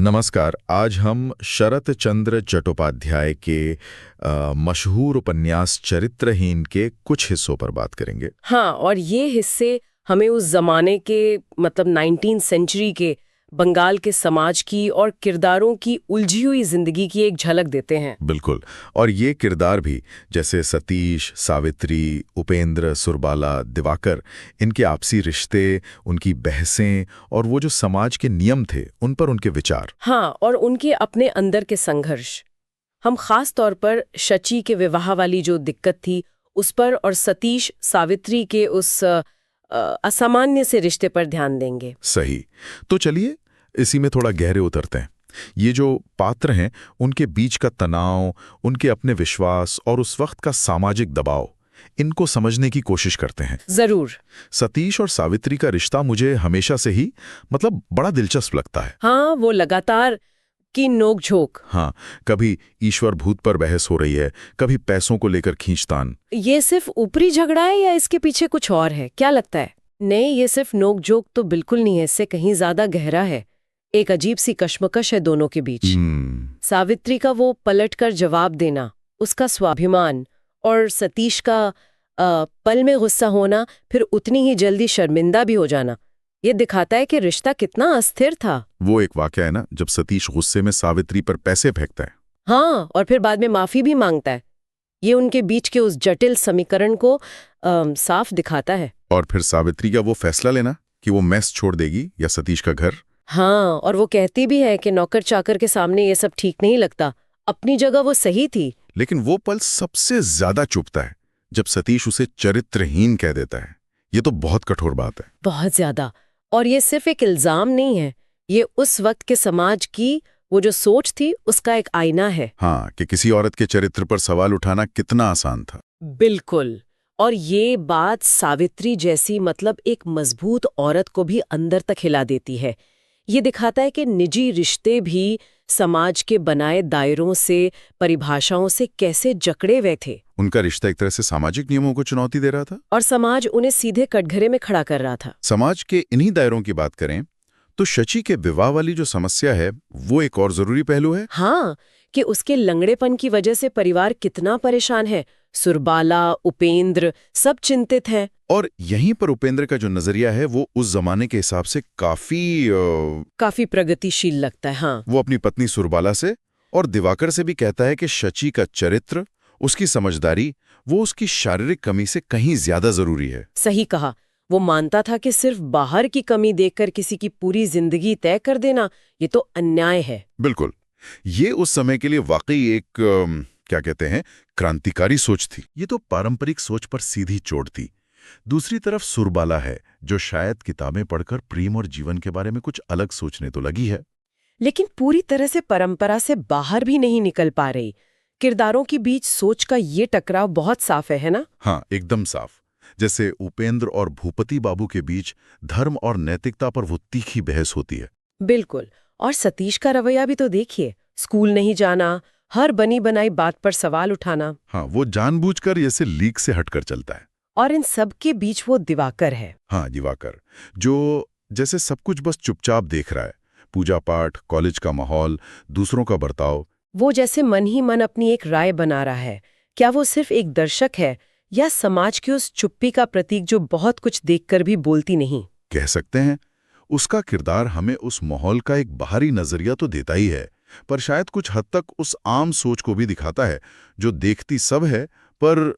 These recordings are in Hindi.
नमस्कार। आज हम शरत चंद्र चट्टोपाध्याय के मशहूर उपन्यास चरित्रहीन के कुछ हिस्सों पर बात करेंगे। हाँ, और ये हिस्से हमें उस जमाने के मतलब 19th सेंचुरी के बंगाल के समाज की और किरदारों की उलझी हुई जिंदगी की एक झलक देते हैं। बिल्कुल। और ये किरदार भी, जैसे सतीश, सावित्री, उपेंद्र, सुरबाला, दिवाकर, इनके आपसी रिश्ते, उनकी बहसें और वो जो समाज के नियम थे उन पर उनके विचार। हाँ, और उनके अपने अंदर के संघर्ष। हम खास तौर पर शची के विवाह वाली जो दिक्कत थी उस पर और सतीश सावित्री के उस असामान्य से रिश्ते पर ध्यान देंगे। सही। तो चलिए इसी में थोड़ा गहरे उतरते हैं। ये जो पात्र हैं उनके बीच का तनाव, उनके अपने विश्वास और उस वक्त का सामाजिक दबाव, इनको समझने की कोशिश करते हैं। जरूर। सतीश और सावित्री का रिश्ता मुझे हमेशा से ही बड़ा दिलचस्प लगता है। हाँ, वो लगातार की नोक-झोंक। हाँ, कभी ईश्वर भूत पर बहस हो रही है, कभी पैसों को लेकर खींचतान। ये सिर्फ ऊपरी झगड़ा है या इसके पीछे कुछ और है, क्या लगता है? नहीं, ये सिर्फ नोक-झोंक तो बिल्कुल नहीं है, इससे कहीं ज्यादा गहरा है। एक अजीब सी कश्मकश है दोनों के बीच। सावित्री का वो पलटकर जवाब देना, उसका स्वाभिमान, और सतीश का पल में गुस्सा होना, फिर उतनी ही जल्दी शर्मिंदा भी हो जाना, ये दिखाता है कि रिश्ता कितना अस्थिर था। वो एक वाकया है ना, जब सतीश गुस्से में सावित्री पर पैसे फेंकता है। हाँ, और फिर बाद में माफी भी मांगता है। ये उनके बीच के उस जटिल समीकरण को साफ दिखाता है। और फिर सावित्री का वो फैसला लेना कि वो मेस छोड़ देगी या सतीश का घर। हाँ, और वो कहती भी है कि नौकर चाकर के सामने ये सब ठीक नहीं लगता, अपनी जगह वो सही थी। लेकिन वो पल सबसे ज्यादा चुभता है जब सतीश उसे चरित्रहीन कह देता है। ये तो बहुत कठोर बात है। बहुत ज्यादा। और ये सिर्फ एक इल्जाम नहीं है, ये उस वक्त के समाज की वो जो सोच थी उसका एक आईना है। हाँ, कि किसी औरत के चरित्र पर सवाल उठाना कितना आसान था। बिल्कुल। और ये बात सावित्री जैसी मतलब एक मजबूत औरत को भी अंदर तक हिला देती है। ये दिखाता है कि निजी रिश्ते भी समाज के बनाए दायरों से, परिभाषाओं से कैसे जकड़े हुए थे। उनका रिश्ता एक तरह से सामाजिक नियमों को चुनौती दे रहा था और समाज उन्हें सीधे कटघरे में खड़ा कर रहा था। समाज के इन्हीं दायरों की बात करें तो शची के विवाह वाली जो समस्या है वो एक और जरूरी पहलू है। हाँ, कि उसके लंगड़ेपन की वजह से परिवार कितना परेशान है। सुरबाला, उपेंद्र सब चिंतित हैं। और यहीं पर उपेंद्र का जो नजरिया है वो उस जमाने के हिसाब से काफी प्रगतिशील लगता है। हाँ, वो अपनी पत्नी सुरबाला से और दिवाकर से भी कहता है कि शची का चरित्र, उसकी समझदारी, वो उसकी शारीरिक कमी से कहीं ज्यादा जरूरी है। सही कहा। वो मानता था कि सिर्फ बाहर की कमी देखकर किसी की पूरी जिंदगी तय कर देना ये तो अन्याय है। बिल्कुल। ये उस समय के लिए वाकई एक क्या कहते हैं, क्रांतिकारी सोच थी। ये तो पारंपरिक सोच पर सीधी चोट थी। दूसरी तरफ सुरबाला है जो शायद किताबें पढ़कर प्रेम और जीवन के बारे में कुछ अलग सोचने तो लगी है, लेकिन पूरी तरह से परंपरा से बाहर भी नहीं निकल पा रही। किरदारों के बीच सोच का ये टकराव बहुत साफ है ना? हाँ, एकदम साफ। जैसे उपेंद्र और भूपति बाबू के बीच धर्म और नैतिकता पर वो तीखी बहस होती है। बिल्कुल। और सतीश का रवैया भी तो देखिए, स्कूल नहीं जाना, हर बनी बनाई बात पर सवाल उठाना। हाँ, वो जानबूझकर जैसे लीक से हटकर चलता है। और इन सब के बीच वो दिवाकर है। हाँ, दिवाकर, जो जैसे सब कुछ बस चुपचाप देख रहा है। पूजा पाठ, कॉलेज का माहौल, दूसरों का बर्ताव। वो जैसे मन ही मन अपनी एक राय बना रहा है। क्या वो सिर्फ एक दर्शक है या समाज की उस चुप्पी का प्रतीक जो बहुत कुछ देखकर भी बोलती नहीं? कह सकते हैं। उसका किरदार हमें उस माहौल का एक बाहरी नजरिया तो देता ही है, पर शायद कुछ हद तक उस आम सोच को भी दिखाता है जो देखती सब है पर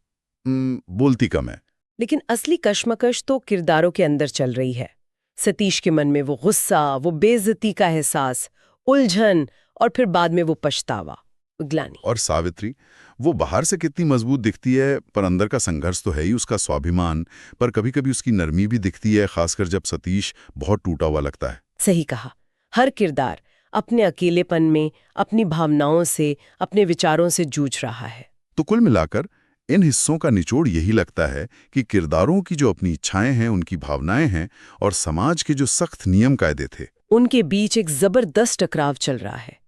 बोलती कम है। लेकिन असली कश्मकश तो किरदारों के अंदर चल रही है। सतीश के मन में वो गुस्सा, वो बेइज्जती का एहसास, उलझन, और फिर बाद में वो पछतावा, ग्लानि। और सावित्री, वो बाहर से कितनी मजबूत दिखती है पर अंदर का संघर्ष तो है ही, उसका स्वाभिमान, पर कभी-कभी उसकी नरमी भी दिखती है, खासकर जब सतीश बहुत टूटा हुआ लगता है। सही कहा। हर किरदार अपने अकेलेपन में, अपनी भावनाओं से, अपने विचारों से जूझ रहा है। तो कुल मिलाकर इन हिस्सों का निचोड़ यही लगता है कि किरदारों की जो अपनी इच्छाएं हैं, उनकी भावनाएं हैं, और समाज के जो सख्त नियम कायदे थे, उनके बीच एक जबरदस्त टकराव चल रहा है।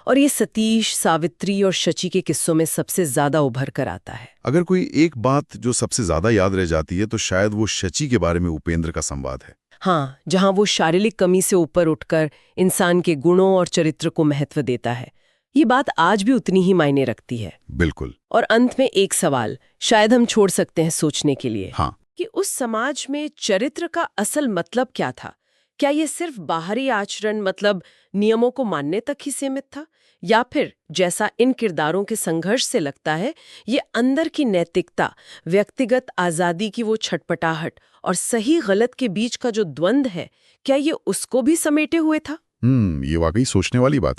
और ये सतीश, सावित्री और शची के किस्सों में सबसे ज्यादा उभर कर आता है। अगर कोई एक बात जो सबसे ज्यादा याद रह जाती है तो शायद वो शची के बारे में उपेंद्र का संवाद है। हाँ, जहाँ वो शारीरिक कमी से ऊपर उठकर इंसान के गुणों और चरित्र को महत्व देता है। ये बात आज भी उतनी ही मायने रखती है। बिल्कुल। और अंत में एक सवाल शायद हम छोड़ सकते हैं सोचने के लिए, हाँ, कि उस समाज में चरित्र का असल मतलब क्या था? क्या ये सिर्फ बाहरी आचरण मतलब नियमों को मानने तक ही सीमित था, या फिर जैसा इन किरदारों के संघर्ष से लगता है, ये अंदर की नैतिकता, व्यक्तिगत आजादी की वो छटपटाहट और सही गलत के बीच का जो द्वंद्व है, क्या ये उसको भी समेटे हुए था? ये वाकई सोचने वाली बात है।